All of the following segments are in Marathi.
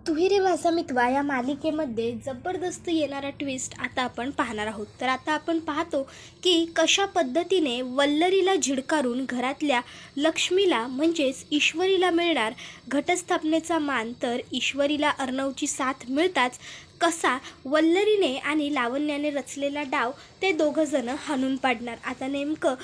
तुही रे माझा मितवा या मालिकेमध्ये जबरदस्त येणारा ट्विस्ट आता आपण पाहणार आहोत. तर आता आपण पाहतो की कशा पद्धतीने वल्लरीला झिडकारून घरातल्या लक्ष्मीला म्हणजेच ईश्वरीला मिळणार घटस्थापनेचा मान, तर ईश्वरीला अर्णवची साथ मिळताच कसा वल्लरीने आणि लावण्याने रचलेला डाव ते दोघंजणं हाणून पाडणार. आता नेमकं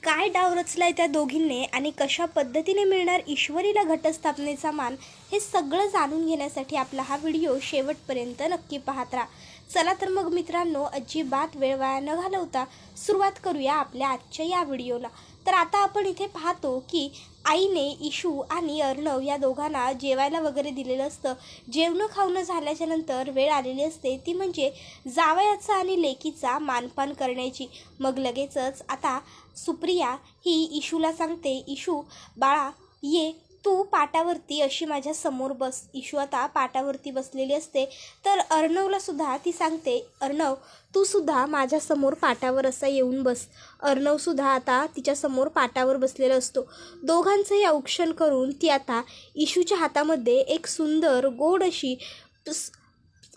काय डाव रचलाय त्या दोघींनी आणि कशा पद्धतीने मिळणार ईश्वरीला घटस्थापनेचा मान, हे सगळं जाणून घेण्यासाठी आपला हा व्हिडिओ शेवटपर्यंत नक्की पाहत राहा. चला तर मग मित्रांनो, अजिबात वेळ वाया न घालवता सुरुवात करूया आपल्या आजच्या या व्हिडिओला. तर आता आपण इथे पाहतो की आईने इशू आणि अर्णव या दोघांना जेवायला वगैरे दिलेलं असतं. जेवणं खावणं झाल्याच्या नंतर वेळ आलेली असते ती म्हणजे जावयाचा आणि लेकीचा मानपान करण्याची. मग लगेचच आता सुप्रिया ही इशूला सांगते, इशू बाळा ये तू पाटावरती अशी माझ्या समोर बस. इशू आता पाटावरती बसलेली असते. तर अर्णवला सुद्धा ती सांगते, अर्णव तू सुद्धा माझ्यासमोर पाटावर असा येऊन बस. अर्णवसुद्धा आता तिच्यासमोर पाटावर बसलेला असतो. दोघांचंही औक्षण करून ती आता इशूच्या हातामध्ये एक सुंदर गोड अशी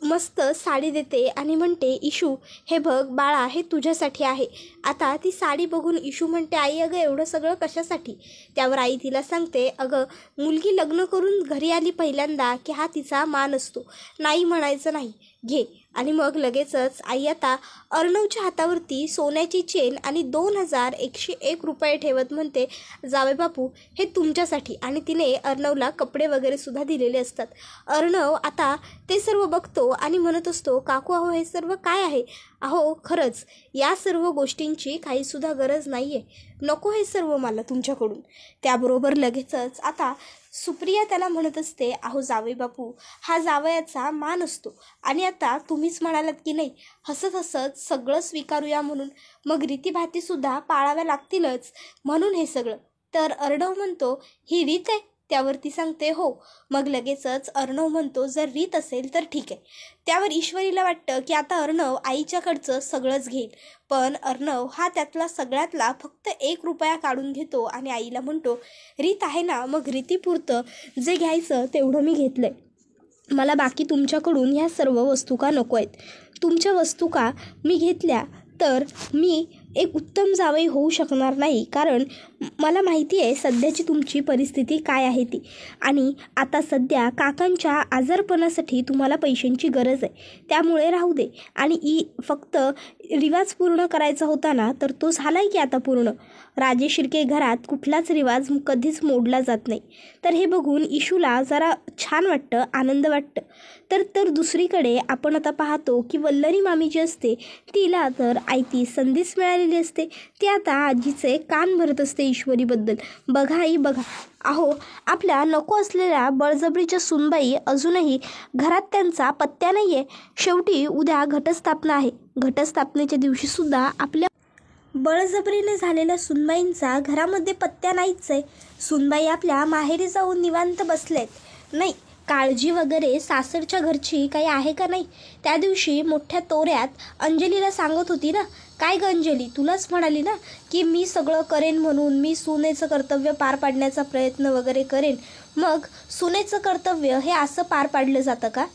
मस्त साडी देते आणि म्हणते, इशू हे बघ बाळा, हे तुझ्यासाठी आहे. आता ती साडी बघून इशू म्हणते, आई अगं एवढं सगळं कशासाठी? त्यावर आई तिला सांगते, अगं मुलगी लग्न करून घरी आली पहिल्यांदा की हा तिचा मान असतो, नाही म्हणायचं नाही, घे. आणि मग लगेचच आई आता अर्णवच्या हातावरती सोन्याची चेन आणि 2101 रुपये ठेवत म्हणते, जावे बापू हे तुमच्यासाठी. आणि तिने अर्णवला कपडे वगैरे सुद्धा दिलेले असतात. अर्णव आता ते सर्व बघतो आणि म्हणत असतो, काकू अहो हे सर्व काय आहे? अहो खरंच या सर्व गोष्टींची काहीसुद्धा गरज नाही आहे, नको हे सर्व मला तुमच्याकडून. त्याबरोबर लगेचच आता सुप्रिया त्याला म्हणत असते, अहो जावे बापू हा जावयाचा मान असतो आणि आता तुम्हीच म्हणालात की नाही हसत हसत सगळं स्वीकारूया म्हणून, मग रीतीभातीसुद्धा पाळाव्या लागतीलच म्हणून हे सगळं. तर अर्णव म्हणतो, ही रीत आहे? त्यावरती सांगते हो. मग लगेचच अर्णव म्हणतो, जर रीत असेल तर ठीक आहे. त्यावर ईश्वरीला वाटतं की आता अर्णव आईच्याकडचं सगळंच घेईल, पण अर्णव हा त्यातला सगळ्यातला फक्त 1 रुपया काढून घेतो आणि आईला म्हणतो, रीत आहे ना, मग रीतीपुरतं जे घ्यायचं तेवढं मी घेतलंय, मला बाकी तुमच्याकडून ह्या सर्व वस्तू का नको आहेत. तुमच्या वस्तू का मी घेतल्या तर मी एक उत्तम जावई होऊ शकणार नाही, कारण मला माहिती आहे सध्याची तुमची परिस्थिती काय आहे ती. आणि आता सध्या काकांच्या आजारपणासाठी तुम्हाला पैशांची गरज आहे, त्यामुळे राहू दे. आणि फक्त रिवाज पूर्ण करायचा होता ना, तर तो झालाय की आता पूर्ण. राजेशिर्के घरात कुठलाच रिवाज कधीच मोडला जात नाही. तर हे बघून इशूला जरा छान वाटतं, आनंद वाटतं. तर दुसरीकडे आपण आता पाहतो की वल्लरी मामी जी असते तिला तर आयती संधीच मिळालेली असते. ती आता आजीचे कान भरत असते ईश्वरीबद्दल. बघा आई बघा, अहो आपल्या नको असलेल्या बळजबरीच्या सुनबाई अजूनही घरात त्यांचा पत्त्या नाही आहे. शेवटी उद्या घटस्थापना आहे. घटस्थापनेच्या दिवशीसुद्धा आपल्या बळजबरीने झालेल्या सुनबाईंचा घरामध्ये पत्त्या नाहीच आहे. सुनबाई आपल्या माहेरी जाऊन निवांत बसलेत. नाही, काळजी वगैरे सासरच्या घरची काही आहे का नाही? त्या दिवशी मोठ्या तोऱ्यात अंजलीला सांगत होती ना, काय ग अंजली, तुलाच म्हणाली ना की मी सगळं करेन म्हणून, मी सुनेचं कर्तव्य पार पाडण्याचा प्रयत्न वगैरे करेन. मग सुनेचं कर्तव्य हे असं पार पाडलं जातं का?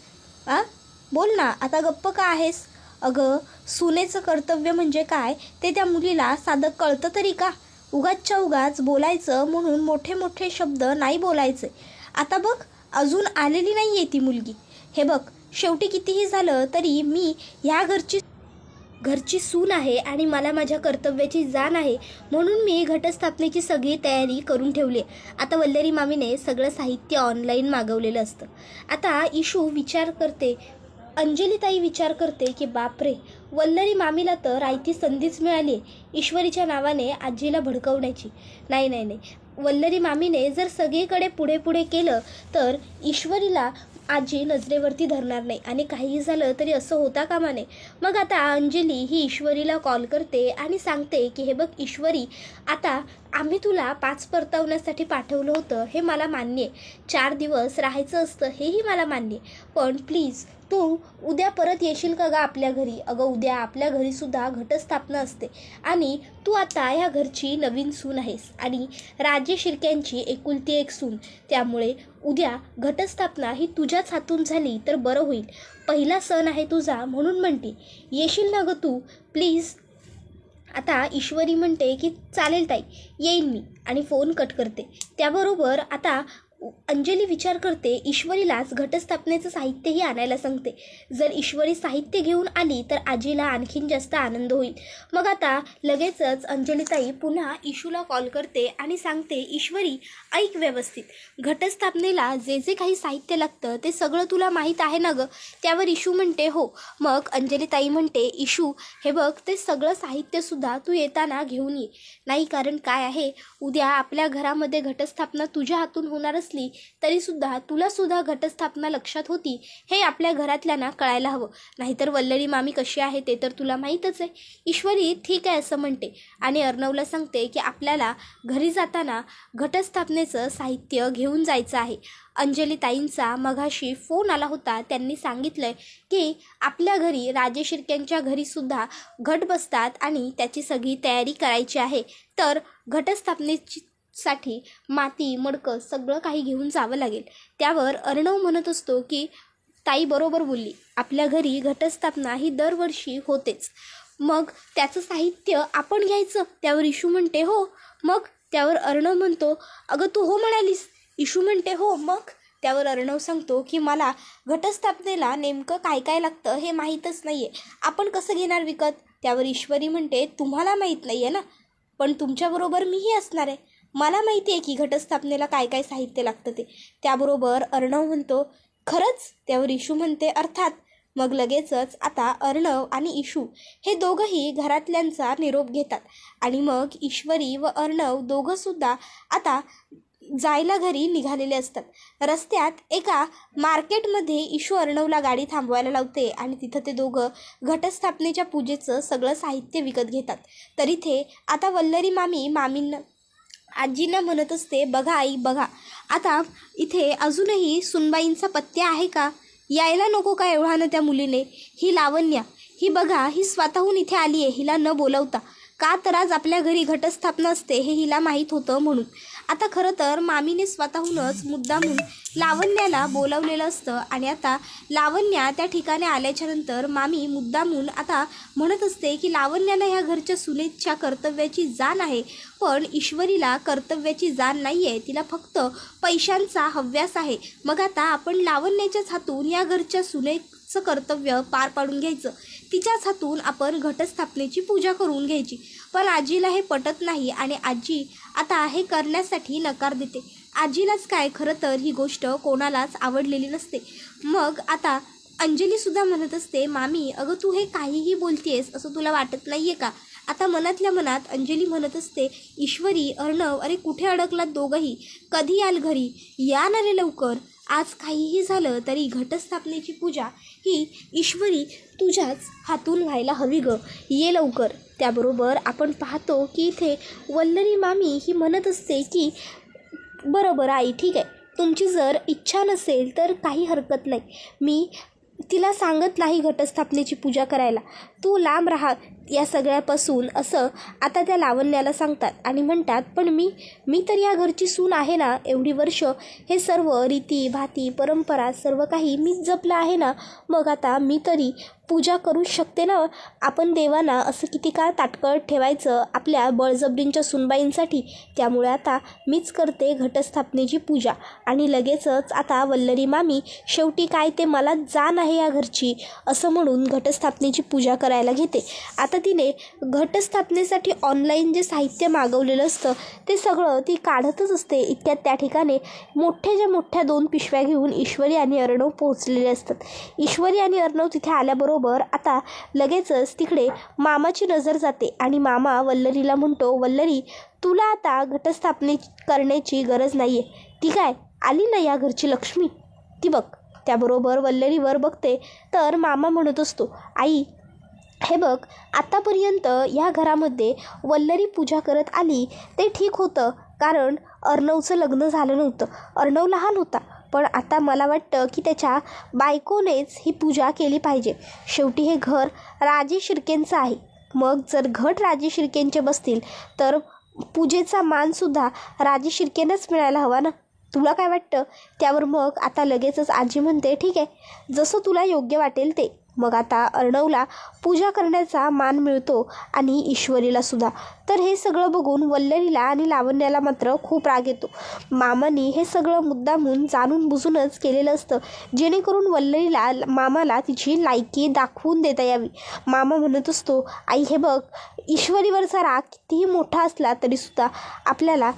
बोल ना, आता गप्प का आहेस? अगं सुनेचं कर्तव्य म्हणजे काय ते त्या मुलीला साधं कळतं तरी का? उगाचच्या उगाच बोलायचं म्हणून मोठे मोठे शब्द नाही बोलायचे. आता बघ अजून आलेली नाही आहे ती मुलगी. हे बघ शेवटी कितीही झालं तरी मी ह्या घरची सून आहे आणि मला माझ्या कर्तव्याची जाण आहे, म्हणून मी घटस्थापनेची सगळी तयारी करून ठेवली आहे. आता वल्लरी मामीने सगळं साहित्य ऑनलाईन मागवलेलं असतं. आता इशू विचार करते, अंजलीताई विचार करते की बापरे, वल्लरी मामीला तर आयती संधीच मिळाली ईश्वरीच्या नावाने आजीला भडकवण्याची. नाही, वल्लरी मामीने जर सगळीकडे पुढे पुढे केलं तर ईश्वरीला आजी नजरेवरती धरणार नाही आणि काहीही झालं तरी असं होता कामा नये. मग आता अंजली ही ईश्वरीला कॉल करते आणि सांगते की हे बघ ईश्वरी, आता आम्ही तुला 5 परतावण्यासाठी पाठवलं होतं हे मला मान्य आहे, 4 दिवस राहायचं असतं हेही मला मान्य आहे, पण प्लीज तू उद्या परत येशील का ग आपल्या घरी? अगं उद्या आपल्या घरीसुद्धा घटस्थापना असते आणि तू आता ह्या घरची नवीन सून आहेस आणि राजे शिर्क्यांची एकुलती एक सून, त्यामुळे उद्या घटस्थापना ही तुझ्याच हातून झाली तर बरं होईल. पहिला सण आहे तुझा म्हणून म्हणते, येशील ना गं तू प्लीज. आता ईश्वरी म्हणते की चालेल ताई, येईल मी, आणि फोन कट करते. त्याबरोबर आता अंजली विचार करते, ईश्वरीलाच घटस्थापनेचं साहित्यही आणायला सांगते. जर ईश्वरी साहित्य घेऊन आली तर आजीला आणखीन जास्त आनंद होईल. मग आता लगेचच अंजलीताई पुन्हा इशूला कॉल करते आणि सांगते, ईश्वरी ऐक व्यवस्थित, घटस्थापनेला जे जे काही साहित्य लागतं ते सगळं तुला माहीत आहे ना गं. त्यावर इशू म्हणते हो. मग अंजलीताई म्हणते, इशू हे बघ, ते सगळं साहित्यसुद्धा तू येताना घेऊन ये. नाही, कारण काय आहे, उद्या आपल्या घरामध्ये घटस्थापना तुझ्या हातून होणार असली तरीसुद्धा तुलासुद्धा घटस्थापना लक्षात होती हे आपल्या घरातल्यांना कळायला हवं. नाहीतर वल्लरी मामी कशी आहे ते तर तुला माहीतच आहे. ईश्वरी ठीक आहे असं म्हणते आणि अर्णवला सांगते की आपल्याला घरी जाताना घटस्थापनेचं साहित्य घेऊन जायचं आहे. अंजलीताईंचा मघाशी फोन आला होता. त्यांनी सांगितलं की आपल्या घरी राजेश शिर्क्यांच्या घरीसुद्धा घट बसतात आणि त्याची सगळी तयारी करायची आहे. तर घटस्थापनेसाठी माती मडकं सगळं काही घेऊन जावं लागेल. त्यावर अर्णव म्हणत असतो की ताई बरोबर बोलली, आपल्या घरी घटस्थापना ही दरवर्षी होतेच, मग त्याचं साहित्य आपण घ्यायचं. त्यावर इशू म्हणते हो. मग त्यावर अर्णव म्हणतो, अगं तू हो म्हणालीस. इशू म्हणते हो. मग त्यावर अर्णव सांगतो की मला घटस्थापनेला नेमकं काय काय लागतं हे माहीतच नाही आहे, आपण कसं घेणार विकत. त्यावर ईश्वरी म्हणते, तुम्हाला माहीत नाही आहे ना, पण तुमच्याबरोबर मीही असणार आहे, मला माहिती आहे की घटस्थापनेला काय काय साहित्य लागतं ते. त्याबरोबर अर्णव म्हणतो, खरंच. त्यावर इशू म्हणते, अर्थात. मग लगेचच आता अर्णव आणि इशू हे दोघंही घरातल्यांचा निरोप घेतात आणि मग ईश्वरी व अर्णव दोघंसुद्धा आता जायला घरी निघालेले असतात. रस्त्यात एका मार्केटमध्ये इशू अर्णवला गाडी थांबवायला लावते आणि तिथं ते दोघं घटस्थापनेच्या पूजेचं सगळं साहित्य विकत घेतात. तर इथे आता वल्लरी मामींना आजींना म्हणत असते, बघा आई बघा, आता इथे अजूनही सुनबाईंचा पत्या आहे का, यायला नको का एवढा त्या मुलीने. ही लावण्या, ही बघा, ही स्वतःहून इथे आली आहे हिला न बोलवता. का तर आज आपल्या घरी घटस्थापना असते हे हिला माहीत होतं म्हणून. आता खरं तर मामीने स्वतःहूनच मुद्दामून लावण्याला बोलावलेलं असतं आणि आता लावण्या त्या ठिकाणी आल्याच्यानंतर मामी मुद्दामून आता म्हणत असते की लावण्याला ह्या घरच्या सुनेच्या कर्तव्याची जाण आहे, पण ईश्वरीला कर्तव्याची जाण नाही आहे, तिला फक्त पैशांचा हव्यास आहे. मग आता आपण लावण्याच्याच हातून या घरच्या सुनेचं कर्तव्य पार पाडून घ्यायचं, तिच्याच हातून आपण घटस्थापनेची पूजा करून घ्यायची. पण आजीला हे पटत नाही आणि आजी आता हे करण्यासाठी नकार देते. आजीलाच काय, खरं तर ही गोष्ट कोणालाच आवडलेली नसते. मग आता अंजलीसुद्धा म्हणत असते, मामी अगं तू हे काहीही बोलतेस असं तुला वाटत नाही आहे का. आता मनातल्या मनात अंजली म्हणत असते, ईश्वरी अर्णव, अरे कुठे अडकलात दोघंही, कधी याल घरी, या ना रे लवकर. आज काहीही झालं तरी घटस्थापनेची पूजा ही ईश्वरी तुझ्याच हातून व्हायला हवी गं, ये लवकर. त्याबरोबर आपण पाहतो की इथे वल्लरी मामी ही म्हणत असते की बरोबर आई, ठीक आहे, तुमची जर इच्छा नसेल तर काही हरकत नाही, मी तिला सांगत नाही घटस्थापनेची पूजा करायला, तू लांब राहा या सगळ्यापासून, असं आता त्या लावण्याला सांगतात आणि म्हणतात, पण मी तर या घरची सून आहे ना, एवढी वर्ष हे सर्व रीती भाती परंपरा सर्व काही मी जपलं आहे ना, मग आता मी तरी पूजा करू शकते ना. आपण देवांना असं किती काळ ताटकळत ठेवायचं आपल्या बळजबरींच्या सुनबाईंसाठी. त्यामुळे आता मीच करते घटस्थापनेची पूजा. आणि लगेचच आता वल्लरी मामी शेवटी काय ते मला जाण आहे या घरची असं म्हणून घटस्थापनेची पूजा करायला घेते. आता तिने घटस्थापनेसाठी ऑनलाईन जे साहित्य मागवलेलं असतं ते सगळं ती काढतच असते. इतक्यात त्या ठिकाणी मोठ्याच्या मोठ्या 2 पिशव्या घेऊन ईश्वरी आणि अर्णव पोहोचलेले असतात. ईश्वरी आणि अर्णव तिथे आल्याबरोबर आता लगेचच तिकडे मामाची नजर जाते आणि मामा वल्लरीला म्हणतो, वल्लरी तुला आता घटस्थापने करण्याची गरज नाही आहे, ती काय आली ना या घरची लक्ष्मी, ती बघ. त्याबरोबर वल्लरीवर बघते तर मामा म्हणत असतो, आई हे बघ, आतापर्यंत या घरामध्ये वल्लरी पूजा करत आली ते ठीक होतं, कारण अर्णवचं लग्न झालं नव्हतं, अर्णव लहान होता. पण आता मला वाटतं की त्याच्या बायकोनेच ही पूजा केली पाहिजे. शेवटी हे घर राजेश शिर्केंचं आहे. मग जर घट राजेश शिर्केंचे बसतील तर पूजेचा मानसुद्धा राजेश शिर्केंनाच मिळायला हवा ना. तुला काय वाटतं? त्यावर मग आता लगेचच आजी म्हणते, ठीक आहे, जसं तुला योग्य वाटेल ते. मग आता अर्णवला पूजा करण्याचा मान मिळतो आणि ईश्वरीला सुद्धा. तर हे सगळं बघून वल्लरीला आणि लावण्याला मात्र खूप राग येतो. मामानी हे सगळं मुद्दामून जाणून बुजूनच केलेलं असतं, जेणेकरून वल्लरीला मामाला तिची लायकी दाखवून देता यावी. मामा म्हणत असतो, आई हे बघ, ईश्वरीवरचा राग कितीही मोठा असला तरीसुद्धा आपल्याला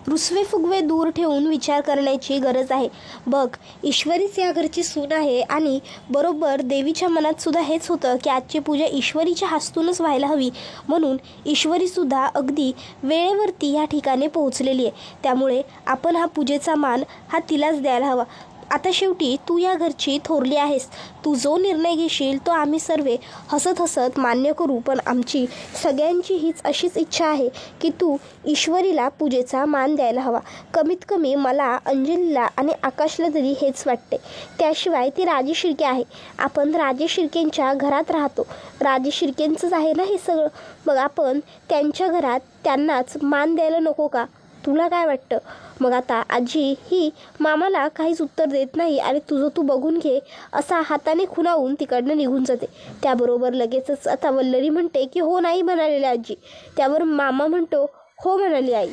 रुसवे फुगवे दूर ठेवून विचार करण्याची गरज आहे. बघ, ईश्वरीच या घरची सून आहे आणि बरोबर देवीच्या मनात सुद्धा हेच होतं की आजची पूजा ईश्वरीच्या हस्तूनच व्हायला हवी. म्हणून ईश्वरीसुद्धा अगदी वेळेवरती या ठिकाणी पोहोचलेली आहे. त्यामुळे आपण हा पूजेचा मान हा तिलाच द्यायला हवा. आता शेवटी तू या घरची थोरली आहेस. तू जो निर्णय घेशील तो आम्ही सर्व हसत हसत मान्य करू. पण आमची सगळ्यांची हीच अशीच इच्छा आहे की तू ईश्वरीला पूजेचा मान द्यायला हवा. कमीत कमी मला, अंजलीला आणि आकाशला तरी हेच वाटते. त्याशिवाय ती राजे शिर्के आहे. आपण राजे शिर्केंच्या घरात राहतो. राजे शिर्केंचंच आहे ना हे सगळं. मग आपण त्यांच्या घरात त्यांनाच मान द्यायला नको का? तुला काय वाटतं? मग आता आजी ही मामाला काहीच उत्तर देत नाही आणि तुझं तू बघून घे असा हाताने खुणावून तिकडनं निघून जाते. त्याबरोबर लगेचच आता वल्लरी म्हणते की हो नाही म्हणालेली आजी. त्यावर मामा म्हणतो, हो म्हणाली आई.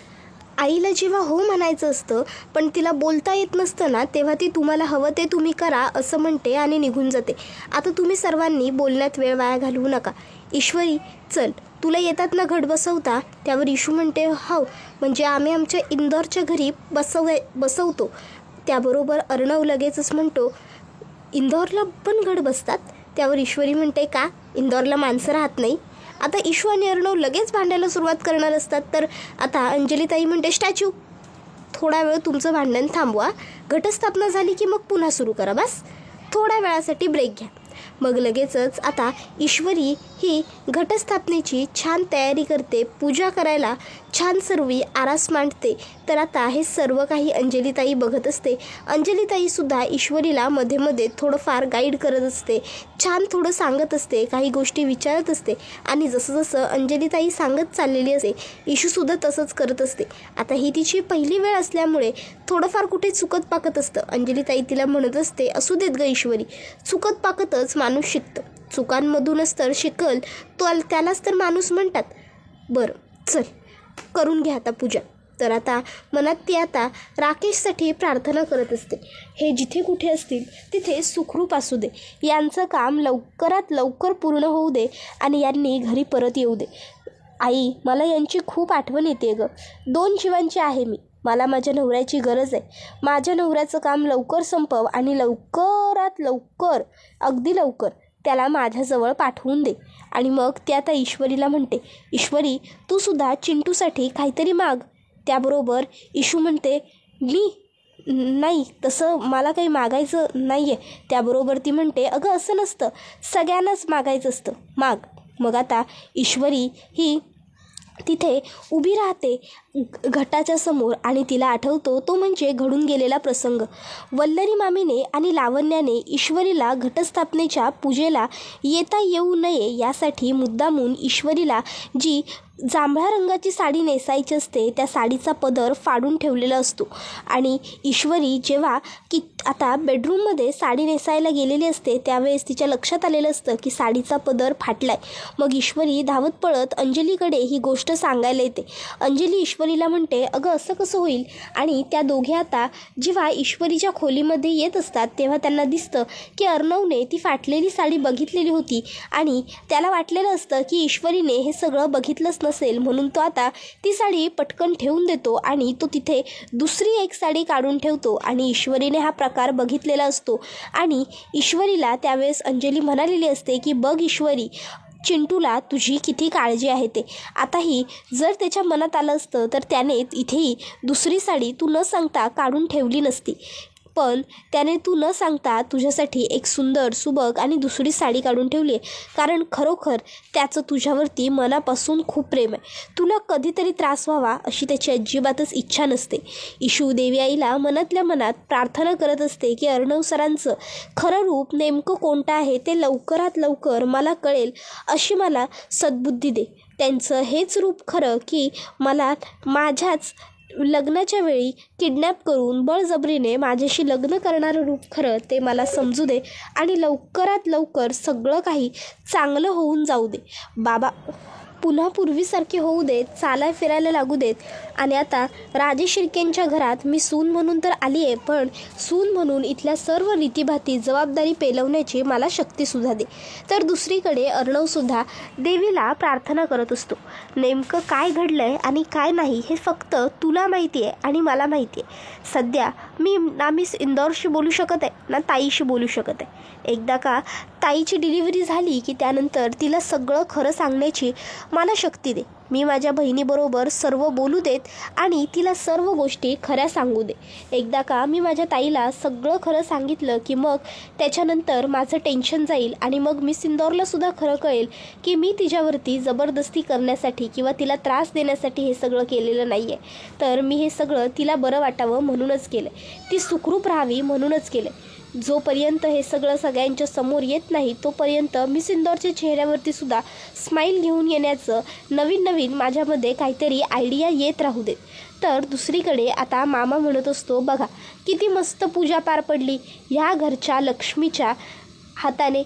आईला जेव्हा हो म्हणायचं असतं पण तिला बोलता येत नसतं ना, तेव्हा ती तुम्हाला हवं ते तुम्ही करा असं म्हणते आणि निघून जाते. आता तुम्ही सर्वांनी बोलण्यात वेळ वाया घालवू नका. ईश्वरी, चल, तुला येतात ना घट बसवता? त्यावर इशू म्हणते, हो, म्हणजे आम्ही आमच्या इंदोरच्या घरी बसवतो. त्याबरोबर अर्णव लगेचच म्हणतो, इंदोरला पण घट बसतात? त्यावर ईश्वरी म्हणते, का इंदोरला माणसं राहत नाही? आता इशू आणि अर्णव लगेच भांडायला सुरुवात करणार असतात. तर आता अंजलीताई म्हणते, स्टॅच्यू, थोडा वेळ तुमचं भांडण थांबवा. घटस्थापना झाली की मग पुन्हा सुरू करा. बस थोड्या वेळासाठी ब्रेक घ्या. मग लगेचच आता ईश्वरी ही घटस्थापनेची छान तयारी करते. पूजा करायला छान सर्व आरास मांडते. तर आता हे सर्व काही अंजलीताई बघत असते. अंजलीताईसुद्धा ईश्वरीला मध्ये मध्ये थोडंफार गाईड करत असते. छान थोडं सांगत असते, काही गोष्टी विचारत असते. आणि जसं जसं अंजलीताई सांगत चाललेली असते, इशूसुद्धा तसंच करत असते. आता ही तिची पहिली वेळ असल्यामुळे थोडंफार कुठे चुकत पाकत असतं. अंजलीताई तिला म्हणत असते, असू देत ग ईश्वरी, चुकत पाकतच माणूस शिकतं. चुकांमधूनच तर शिकल त्यालाच तर माणूस म्हणतात. बरं, चल, करून घ्या आता पूजा. तर आता मनात ती आता राकेशसाठी प्रार्थना करत असते. हे जिथे कुठे असतील तिथे सुखरूप असू दे, यांचं काम लवकरात लवकर पूर्ण होऊ दे आणि यांनी घरी परत येऊ दे. आई, मला यांची खूप आठवण येते ग. 2 जीवांची आहे मी. मला माझ्या नवऱ्याची गरज आहे. माझ्या नवऱ्याचं काम लवकर संपव आणि लवकरात लवकर, अगदी लवकर त्याला माझ्याजवळ पाठवून दे. आणि मग ते आता ईश्वरीला म्हणते, ईश्वरी, तू सुद्धा चिंटूसाठी काहीतरी माग. त्याबरोबर इशू म्हणते, मी नाही, तसं मला काही मागायचं नाही आहे. त्याबरोबर ती म्हणते, अगं असं नसतं, सगळ्यांनाच मागायचं असतं, माग. मग आता ईश्वरी ही तिथे उभी राहते घटाच्या समोर आणि तिला आठवतो तो म्हणजे घडून गेलेला प्रसंग. वल्लरी मामीने आणि लावण्याने ईश्वरीला घटस्थापनेच्या पूजेला येता येऊ नये यासाठी मुद्दामून ईश्वरीला जी जांभळ्या रंगाची साडी नेसायची असते त्या साडीचा पदर फाडून ठेवलेला असतो. आणि ईश्वरी जेव्हा आता बेडरूममध्ये साडी नेसायला गेलेली असते त्यावेळेस तिच्या लक्षात आलेलं असतं की साडीचा पदर फाटलाय. मग ईश्वरी धावत पळत अंजलीकडे ही गोष्ट सांगायला येते. अंजली ईश्वरीला म्हणते, अगं असं कसं होईल? आणि त्या दोघे आता जेव्हा ईश्वरीच्या खोलीमध्ये येत असतात तेव्हा त्यांना दिसतं की अर्णवने ती फाटलेली साडी बघितलेली होती आणि त्याला वाटलेलं असतं की ईश्वरीने हे सगळं बघितलंच नसेल, म्हणून तो आता ती साडी पटकन ठेवून देतो आणि तो तिथे दुसरी एक साडी काढून ठेवतो. आणि ईश्वरीने हा प्रकार बघितलेला असतो. आणि ईश्वरीला त्यावेळेस अंजली म्हणालेली असते की बघ ईश्वरी, चिंटूला तुझी किती काळजी आहे ते. आताही जर त्याच्या मनात आलं असतं तर त्याने इथेही दुसरी साडी तू न सांगता काढून ठेवली नसती. पण त्याने तू न सांगता तुझ्यासाठी एक सुंदर सुबक आणि दुसरी साडी काढून ठेवली आहे, कारण खरोखर त्याचं तुझ्यावरती मनापासून खूप प्रेम आहे. तुला कधीतरी त्रास व्हावा अशी त्याची अजिबातच इच्छा नसते. इशू देवी आईला मनातल्या मनात प्रार्थना करत असते की अर्णव सरांचं खरं रूप नेमकं कोणतं आहे ते लवकरात लवकर मला कळेल अशी मला सद्बुद्धी दे. त्यांचं हेच रूप खरं की मला माझ्याच लग्नाच्या वेळी किडनॅप करून बळजबरीने माझ्याशी लग्न करणारं रूप खरं ते मला समजू दे आणि लवकरात लवकर सगळं काही चांगलं होऊन जाऊ दे. बाबा पुन्हा पूर्वीसारखे होऊ देत, चालाय फिरायला लागू देत. आणि आता राजे शिर्केंच्या घरात मी सून म्हणून तर आली आहे, पण सून म्हणून इथल्या सर्व रीतीभाती जबाबदारी पेलवण्याची मला शक्तीसुद्धा दे. तर दुसरीकडे अर्णवसुद्धा देवीला प्रार्थना करत असतो. नेमकं काय घडलं आहे आणि काय नाही हे फक्त तुला माहिती आहे आणि मला माहिती आहे. सध्या मी ना मिस इंदौरशी बोलू शकत आहे ना ताईशी बोलू शकत आहे. एकदा का ताईची डिलिव्हरी झाली की त्यानंतर तिला सगळं खरं सांगण्याची मला शक्ती दे. मी माझ्या बहिणीबरोबर सर्व बोलू देत आणि तिला सर्व गोष्टी खऱ्या सांगू दे. एकदा का मी माझ्या ताईला सगळं खरं सांगितलं की मग त्याच्यानंतर माझं टेन्शन जाईल आणि मग मी इंदौरलासुद्धा खरं कळेल की मी तिच्यावरती जबरदस्ती करण्यासाठी किंवा तिला त्रास देण्यासाठी हे सगळं केलेलं नाही आहे. तर मी हे सगळं तिला बरं वाटावं म्हणूनच केलं, ती सुखरूप राहावी म्हणूनच केलं. जोपर्यंत हे सगळं सगळ्यांच्या समोर येत नाही तोपर्यंत मिस इंदौरच्या चेहऱ्यावरती सुद्धा स्माईल घेऊन येण्याचं नवीन माझ्यामध्ये काहीतरी आयडिया येत राहू देत. तर दुसरीकडे आता मामा म्हणत असतो, बघा किती मस्त पूजा पार पडली ह्या घरच्या लक्ष्मीच्या हाताने.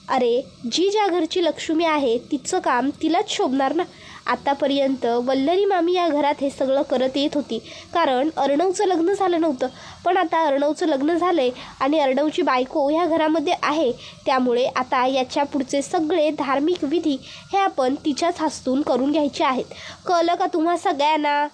अरे जी ज्या घरची लक्ष्मी आहे तिचं काम तिलाच शोभणार ना. आतापर्यंत वल्लरी मामी या घरात हे सगळं करत येत होती कारण अर्णवचं लग्न झालं नव्हतं, पण आता अर्णवचं लग्न झालं आहे आणि अर्णवची बायको ह्या घरामध्ये आहे. त्यामुळे आता याच्या पुढचे सगळे धार्मिक विधी हे आपण तिच्याच हस्तून करून घ्यायचे आहेत. कळलं का तुम्हा सगळ्यांना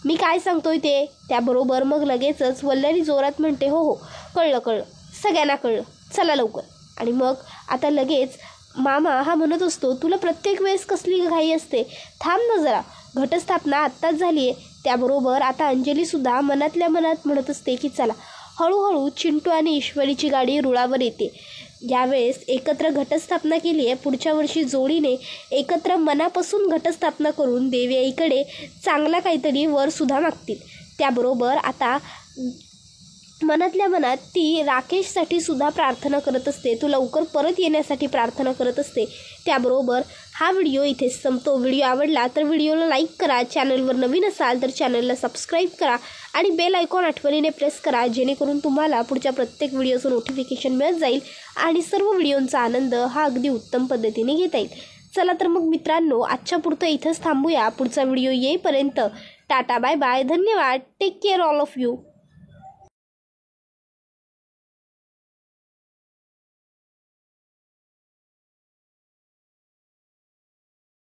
मी काय सांगतोय ते? त्याबरोबर मग लगेचच वल्लरी जोरात म्हणते, हो हो कळलं, सगळ्यांना कळलं, चला लवकर. आणि मग आता लगेच मामा हा म्हणत असतो, तुला प्रत्येक वेळेस कसली घाई असते, थांब ना जरा, घटस्थापना आत्ताच झाली आहे. त्याबरोबर आता अंजलीसुद्धा मनातल्या मनात म्हणत असते की चला हळूहळू चिंटू आणि ईश्वरीची गाडी रुळावर येते. यावेळेस एकत्र घटस्थापना केली आहे. पुढच्या वर्षी जोडीने एकत्र मनापासून घटस्थापना करून देवी आईकडे चांगला काहीतरी वरसुद्धा मागतील. त्याबरोबर आता मनातल्या मनात ती राकेशसाठी सुद्धा प्रार्थना करत असते, तो लवकर परत येण्यासाठी प्रार्थना करत असते. त्याबरोबर हा व्हिडिओ इथेच संपतो. व्हिडिओ आवडला तर व्हिडिओला लाईक करा, चॅनलवर नवीन असाल तर चॅनलला सबस्क्राईब करा आणि बेल आयकॉन आठवणीने प्रेस करा, जेणेकरून तुम्हाला पुढच्या प्रत्येक व्हिडिओचं नोटिफिकेशन मिळत जाईल आणि सर्व व्हिडिओंचा आनंद हा अगदी उत्तम पद्धतीने घेता येईल. चला तर मग मित्रांनो, आजच्या पुरतं इथंच थांबूया. पुढचा व्हिडिओ येईपर्यंत टाटा बाय बाय, धन्यवाद, take care all of you.